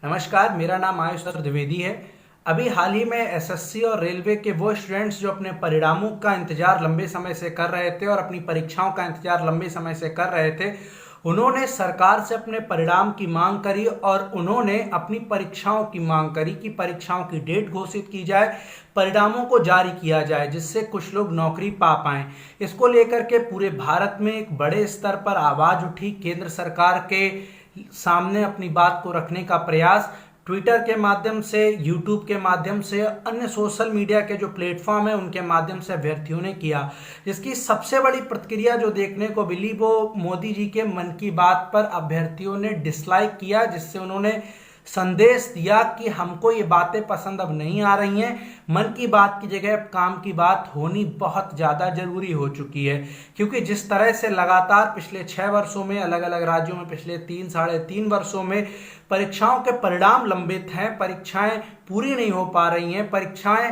नमस्कार, मेरा नाम आयुष द्विवेदी है। अभी हाल ही में एसएससी और रेलवे के वो स्टूडेंट्स जो अपने परिणामों का इंतजार लंबे समय से कर रहे थे और अपनी परीक्षाओं का इंतजार लंबे समय से कर रहे थे, उन्होंने सरकार से अपने परिणाम की मांग करी और उन्होंने अपनी परीक्षाओं की मांग करी कि परीक्षाओं की डेट घोषित की जाए, परिणामों को जारी किया जाए, जिससे कुछ लोग नौकरी पा पाएं। इसको लेकर के पूरे भारत में एक बड़े स्तर पर आवाज उठी। केंद्र सरकार के सामने अपनी बात को रखने का प्रयास ट्विटर के माध्यम से, यूट्यूब के माध्यम से, अन्य सोशल मीडिया के जो प्लेटफॉर्म है उनके माध्यम से अभ्यर्थियों ने किया। जिसकी सबसे बड़ी प्रतिक्रिया जो देखने को मिली वो मोदी जी के मन की बात पर अभ्यर्थियों ने डिसलाइक किया, जिससे उन्होंने संदेश दिया कि हमको ये बातें पसंद अब नहीं आ रही हैं। मन की बात की जगह अब काम की बात होनी बहुत ज़्यादा जरूरी हो चुकी है, क्योंकि जिस तरह से लगातार पिछले 6 वर्षों में अलग अलग राज्यों में, पिछले 3 साढ़े 3 वर्षों में परीक्षाओं के परिणाम लंबित हैं, परीक्षाएं पूरी नहीं हो पा रही हैं, परीक्षाएं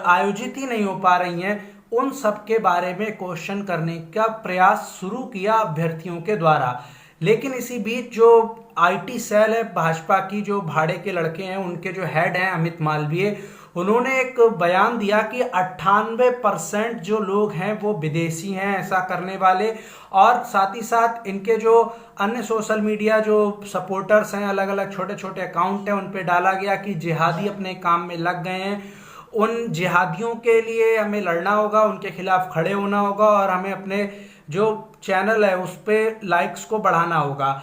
आयोजित ही नहीं हो पा रही हैं, उन सब के बारे में क्वेश्चन करने का प्रयास शुरू किया अभ्यर्थियों के द्वारा। लेकिन इसी बीच जो आईटी सेल है भाजपा की, जो भाड़े के लड़के हैं, उनके जो हेड हैं अमित मालवीय, उन्होंने एक बयान दिया कि 98% जो लोग हैं वो विदेशी हैं ऐसा करने वाले। और साथ ही साथ इनके जो अन्य सोशल मीडिया जो सपोर्टर्स हैं, अलग अलग छोटे छोटे अकाउंट हैं, उन पे डाला गया कि जिहादी अपने काम में लग गए हैं, उन जिहादियों के लिए हमें लड़ना होगा, उनके खिलाफ खड़े होना होगा और हमें अपने जो चैनल है उस पर लाइक्स को बढ़ाना होगा।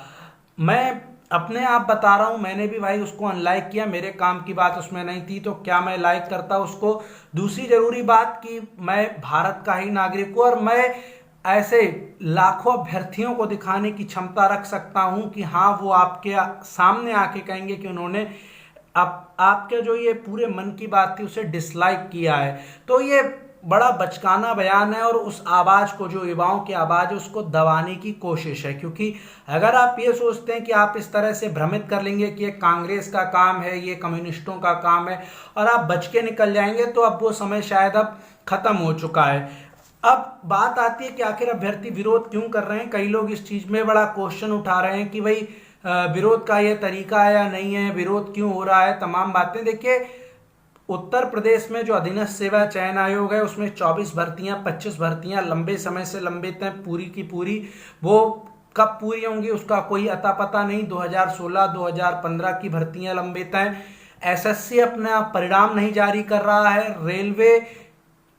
मैं अपने आप बता रहा हूँ, मैंने भी भाई उसको अनलाइक किया, मेरे काम की बात उसमें नहीं थी तो क्या मैं लाइक करता उसको। दूसरी जरूरी बात कि मैं भारत का ही नागरिक हूँ और मैं ऐसे लाखों अभ्यर्थियों को दिखाने की क्षमता रख सकता हूँ कि हाँ, वो आपके सामने आके कहेंगे कि उन्होंने आपके जो ये पूरे मन की बात थी उसे डिसलाइक किया है। तो ये बड़ा बचकाना बयान है और उस आवाज को, जो युवाओं की आवाज है, उसको दबाने की कोशिश है। क्योंकि अगर आप ये सोचते हैं कि आप इस तरह से भ्रमित कर लेंगे कि ये कांग्रेस का काम है, ये कम्युनिस्टों का काम है और आप बच के निकल जाएंगे, तो अब वो समय शायद अब खत्म हो चुका है। अब बात आती है कि आखिर अभ्यर्थी विरोध क्यों कर रहे हैं। कई लोग इस चीज में बड़ा क्वेश्चन उठा रहे हैं कि भाई विरोध का ये तरीका है या नहीं है, विरोध क्यों हो रहा है, तमाम बातें। देखिए, उत्तर प्रदेश में जो अधीनस्थ सेवा चयन आयोग है उसमें 25 भर्तियां लंबे समय से लंबित हैं, पूरी की पूरी। वो कब पूरी होंगी उसका कोई अता पता नहीं। 2016-2015 की भर्तियां लंबित हैं। एसएससी अपना परिणाम नहीं जारी कर रहा है, रेलवे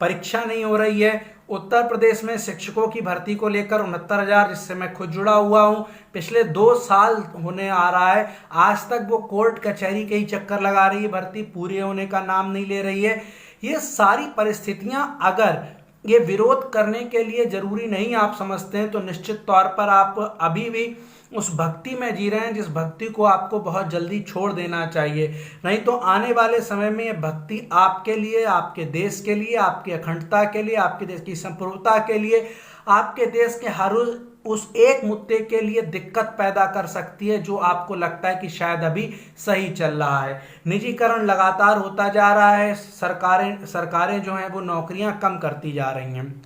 परीक्षा नहीं हो रही है। उत्तर प्रदेश में शिक्षकों की भर्ती को लेकर 69,000, जिससे मैं खुद जुड़ा हुआ हूं, पिछले 2 साल होने आ रहा है, आज तक वो कोर्ट कचहरी के ही चक्कर लगा रही है, भर्ती पूरी होने का नाम नहीं ले रही है। ये सारी परिस्थितियां अगर ये विरोध करने के लिए जरूरी नहीं आप समझते हैं, तो निश्चित तौर पर आप अभी भी उस भक्ति में जी रहे हैं जिस भक्ति को आपको बहुत जल्दी छोड़ देना चाहिए। नहीं तो आने वाले समय में ये भक्ति आपके लिए, आपके देश के लिए, आपकी अखंडता के लिए, आपके देश की संप्रभुता के लिए, आपके देश के हर उस एक मुद्दे के लिए दिक्कत पैदा कर सकती है जो आपको लगता है कि शायद अभी सही चल रहा है। निजीकरण लगातार होता जा रहा है, सरकारें जो हैं वो नौकरियां कम करती जा रही हैं।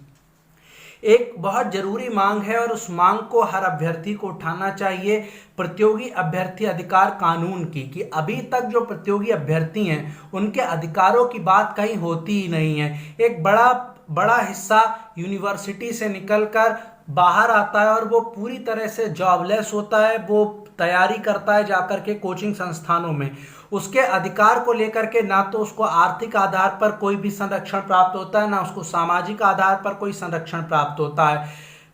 एक बहुत जरूरी मांग है और उस मांग को हर अभ्यर्थी को उठाना चाहिए, प्रतियोगी अभ्यर्थी अधिकार कानून की। कि अभी तक जो प्रतियोगी अभ्यर्थी हैं उनके अधिकारों की बात कहीं होती ही नहीं है। एक बड़ा बड़ा हिस्सा यूनिवर्सिटी से निकलकर बाहर आता है और वो पूरी तरह से जॉबलेस होता है, वो तैयारी करता है जाकर के कोचिंग संस्थानों में। उसके अधिकार को लेकर के ना तो उसको आर्थिक आधार पर कोई भी संरक्षण प्राप्त होता है, ना उसको सामाजिक आधार पर कोई संरक्षण प्राप्त होता है,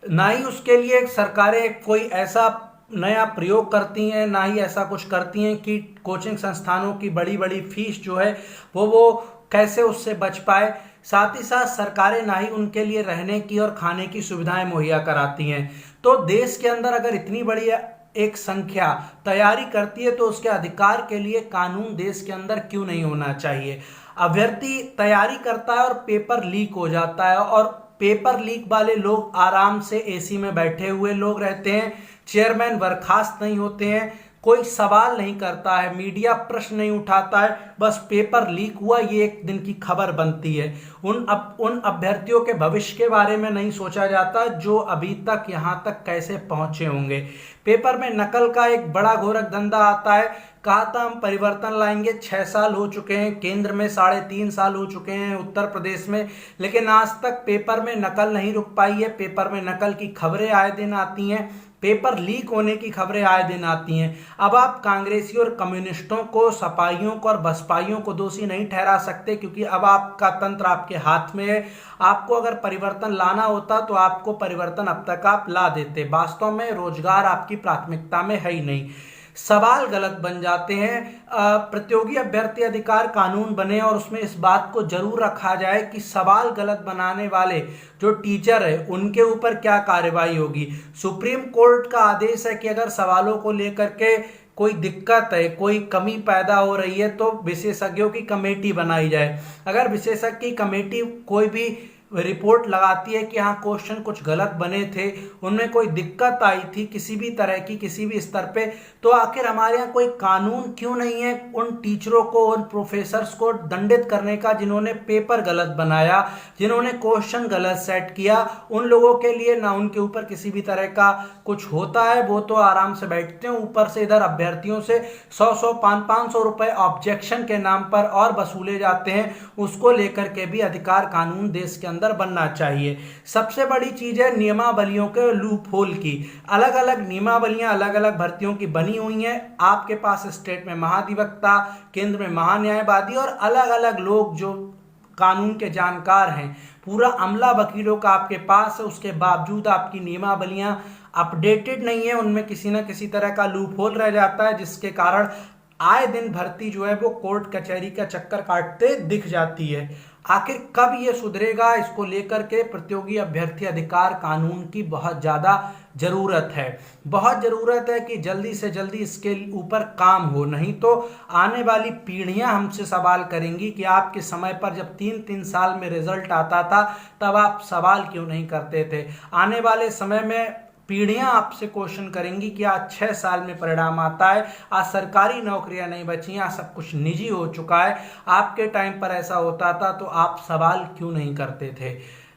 ना ही उसके लिए सरकारें कोई ऐसा नया प्रयोग करती हैं, ना ही ऐसा कुछ करती हैं कि कोचिंग संस्थानों की बड़ी बड़ी फीस जो है वो कैसे उससे बच पाए। साथ ही साथ सरकारें ना ही उनके लिए रहने की और खाने की सुविधाएं मुहैया कराती हैं। तो देश के अंदर अगर इतनी बड़ी एक संख्या तैयारी करती है तो उसके अधिकार के लिए कानून देश के अंदर क्यों नहीं होना चाहिए। अभ्यर्थी तैयारी करता है और पेपर लीक हो जाता है, और पेपर लीक वाले लोग आराम से एसी में बैठे हुए लोग रहते हैं, चेयरमैन बर्खास्त नहीं होते हैं, कोई सवाल नहीं करता है, मीडिया प्रश्न नहीं उठाता है, बस पेपर लीक हुआ ये एक दिन की खबर बनती है। उन अभ्यर्थियों के भविष्य के बारे में नहीं सोचा जाता जो अभी तक यहाँ तक कैसे पहुंचे होंगे। पेपर में नकल का एक बड़ा घोरक धंधा आता है। कहा था हम परिवर्तन लाएंगे, 6 साल हो चुके हैं, केंद्र में 3.5 साल हो चुके हैं, उत्तर प्रदेश में, लेकिन आज तक पेपर में नकल नहीं रुक पाई है। पेपर में नकल की खबरें आए दिन आती हैं, पेपर लीक होने की खबरें आए दिन आती हैं। अब आप कांग्रेसी और कम्युनिस्टों को, सपाइयों को और बसपाइयों को दोषी नहीं ठहरा सकते, क्योंकि अब आपका तंत्र आपके हाथ में है। आपको अगर परिवर्तन लाना होता तो आपको परिवर्तन अब तक आप ला देते। वास्तव में रोजगार आपकी प्राथमिकता में है ही नहीं, सवाल गलत बन जाते हैं। प्रतियोगी अभ्यर्थी अधिकार कानून बने और उसमें इस बात को जरूर रखा जाए कि सवाल गलत बनाने वाले जो टीचर है उनके ऊपर क्या कार्रवाई होगी। सुप्रीम कोर्ट का आदेश है कि अगर सवालों को लेकर के कोई दिक्कत है, कोई कमी पैदा हो रही है तो विशेषज्ञों की कमेटी बनाई जाए। अगर विशेषज्ञ की कमेटी कोई भी रिपोर्ट लगाती है कि हाँ क्वेश्चन कुछ गलत बने थे, उनमें कोई दिक्कत आई थी किसी भी तरह की, किसी भी स्तर पे, तो आखिर हमारे यहाँ कोई कानून क्यों नहीं है उन टीचरों को, उन प्रोफेसर्स को दंडित करने का जिन्होंने पेपर गलत बनाया, जिन्होंने क्वेश्चन गलत सेट किया। उन लोगों के लिए ना उनके ऊपर किसी भी तरह का कुछ होता है, वो तो आराम से बैठते हैं। ऊपर से इधर अभ्यर्थियों से 100-100, 500-500 रुपए ऑब्जेक्शन के नाम पर और वसूले जाते हैं। उसको लेकर के भी अधिकार कानून देश के अंदर बनना चाहिए। सबसे बड़ी चीज है नियमावलियों के लूप होल की। अलग अलग नियमावलियां अलग अलग भर्तियों की बनी हुई हैं। आपके पास स्टेट में महाधिवक्ता, केंद्र में महान्यायवादी और अलग अलग लोग जो कानून के जानकार हैं, पूरा अमला वकीलों का आपके पास है। उसके बावजूद आपकी नियमावलियां अपडेटेड नहीं है, उनमें किसी ना किसी तरह का लूप होल रह जाता है, जिसके कारण आए दिन भर्ती जो है वो कोर्ट कचहरी का चक्कर काटते दिख जाती है। आखिर कब ये सुधरेगा, इसको लेकर के प्रतियोगी अभ्यर्थी अधिकार कानून की बहुत ज़्यादा ज़रूरत है। बहुत ज़रूरत है कि जल्दी से जल्दी इसके ऊपर काम हो, नहीं तो आने वाली पीढ़ियां हमसे सवाल करेंगी कि आपके समय पर जब 3-3 साल में रिजल्ट आता था तब आप सवाल क्यों नहीं करते थे। आने वाले समय में पीढ़ियां आपसे क्वेश्चन करेंगी कि आज 6 साल में परिणाम आता है, आज सरकारी नौकरियां नहीं बची, आज सब कुछ निजी हो चुका है। आपके टाइम पर ऐसा होता था तो आप सवाल क्यों नहीं करते थे।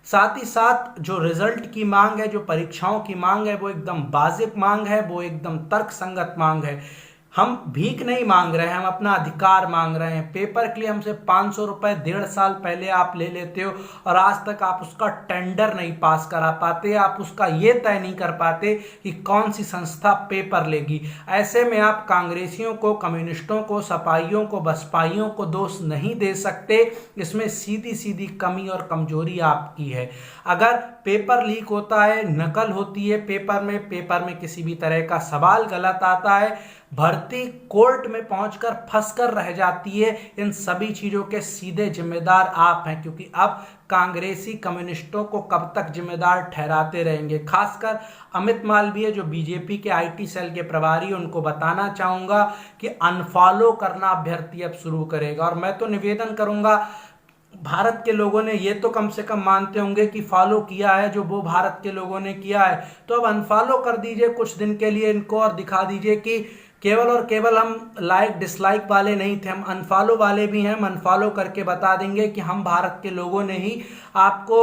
साथ ही साथ जो रिजल्ट की मांग है, जो परीक्षाओं की मांग है, वो एकदम वाजिब मांग है, वो एकदम तर्कसंगत मांग है। हम भीख नहीं मांग रहे हैं, हम अपना अधिकार मांग रहे हैं। पेपर के लिए हमसे 500 रुपए 1.5 साल पहले आप ले लेते हो और आज तक आप उसका टेंडर नहीं पास करा पाते, आप उसका ये तय नहीं कर पाते कि कौन सी संस्था पेपर लेगी। ऐसे में आप कांग्रेसियों को, कम्युनिस्टों को, सपाइयों को, बसपाइयों को दोष नहीं दे सकते। इसमें सीधी सीधी कमी और कमजोरी आपकी है। अगर पेपर लीक होता है, नकल होती है पेपर में किसी भी तरह का सवाल गलत आता है, भर्ती कोर्ट में पहुंचकर फंसकर रह जाती है, इन सभी चीजों के सीधे जिम्मेदार आप हैं। क्योंकि अब कांग्रेसी कम्युनिस्टों को कब तक जिम्मेदार ठहराते रहेंगे। खासकर अमित मालवीय जो बीजेपी के आईटी सेल के प्रभारी, उनको बताना चाहूंगा कि अनफॉलो करना अभ्यर्थी अब शुरू करेगा। और मैं तो निवेदन करूंगा, भारत के लोगों ने ये तो कम से कम मानते होंगे कि फॉलो किया है जो वो भारत के लोगों ने किया है, तो अब अनफॉलो कर दीजिए कुछ दिन के लिए इनको और दिखा दीजिए कि केवल और केवल हम लाइक डिसलाइक वाले नहीं थे, हम अनफॉलो वाले भी हैं। हम अनफॉलो करके बता देंगे कि हम भारत के लोगों ने ही आपको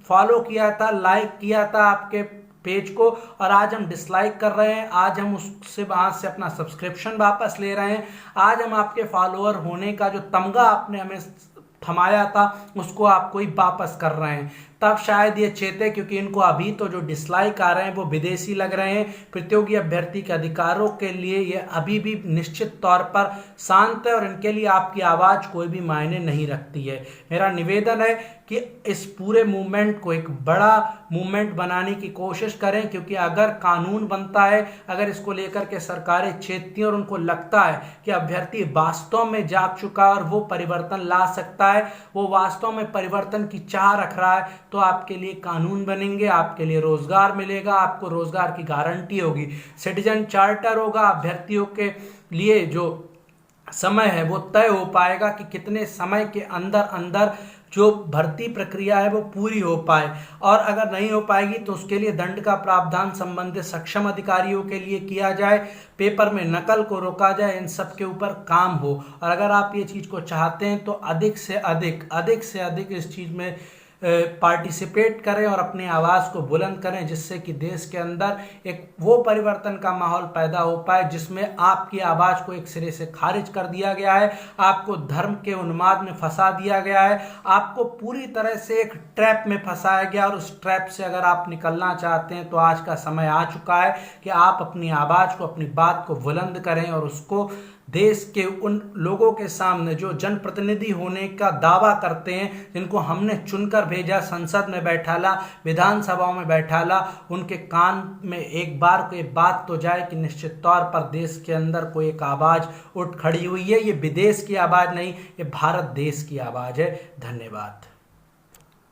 फॉलो किया था, लाइक किया था आपके पेज को, और आज हम डिसलाइक कर रहे हैं। आज हम उससे वहां से अपना सब्सक्रिप्शन वापस ले रहे हैं। आज हम आपके फॉलोअर होने का जो तमगा आपने हमें थमाया था उसको आपको ही वापस कर रहे हैं। तब शायद ये चेते, क्योंकि इनको अभी तो जो डिसलाइक आ रहे हैं वो विदेशी लग रहे हैं। प्रतियोगी अभ्यर्थी के अधिकारों के लिए ये अभी भी निश्चित तौर पर शांत है और इनके लिए आपकी आवाज कोई भी मायने नहीं रखती है। मेरा निवेदन है कि इस पूरे मूवमेंट को एक बड़ा मूवमेंट बनाने की कोशिश करें, क्योंकि अगर कानून बनता है, अगर इसको लेकर के सरकारें चेतती हैं और उनको लगता है कि अभ्यर्थी वास्तव में जाग चुका है और वो परिवर्तन ला सकता है, वो वास्तव में परिवर्तन की चाह रख रहा है, तो आपके लिए कानून बनेंगे, आपके लिए रोजगार मिलेगा, आपको रोजगार की गारंटी होगी, सिटीजन चार्टर होगा, अभ्यर्थियों के लिए जो समय है वो तय हो पाएगा कि कितने समय के अंदर अंदर जो भर्ती प्रक्रिया है वो पूरी हो पाए, और अगर नहीं हो पाएगी तो उसके लिए दंड का प्रावधान संबंधित सक्षम अधिकारियों के लिए किया जाए, पेपर में नकल को रोका जाए, इन सब के ऊपर काम हो। और अगर आप ये चीज़ को चाहते हैं तो अधिक से अधिक इस चीज़ में पार्टिसिपेट करें और अपनी आवाज़ को बुलंद करें, जिससे कि देश के अंदर एक वो परिवर्तन का माहौल पैदा हो पाए जिसमें आपकी आवाज़ को एक सिरे से खारिज कर दिया गया है, आपको धर्म के उन्माद में फंसा दिया गया है, आपको पूरी तरह से एक ट्रैप में फंसाया गया, और उस ट्रैप से अगर आप निकलना चाहते हैं तो आज का समय आ चुका है कि आप अपनी आवाज़ को, अपनी बात को बुलंद करें और उसको देश के उन लोगों के सामने जो जनप्रतिनिधि होने का दावा करते हैं, जिनको हमने चुनकर भेजा, संसद में बैठाला, विधानसभाओं में बैठाला, उनके कान में एक बार कोई बात तो जाए कि निश्चित तौर पर देश के अंदर कोई एक आवाज़ उठ खड़ी हुई है। ये विदेश की आवाज़ नहीं, ये भारत देश की आवाज़ है। धन्यवाद।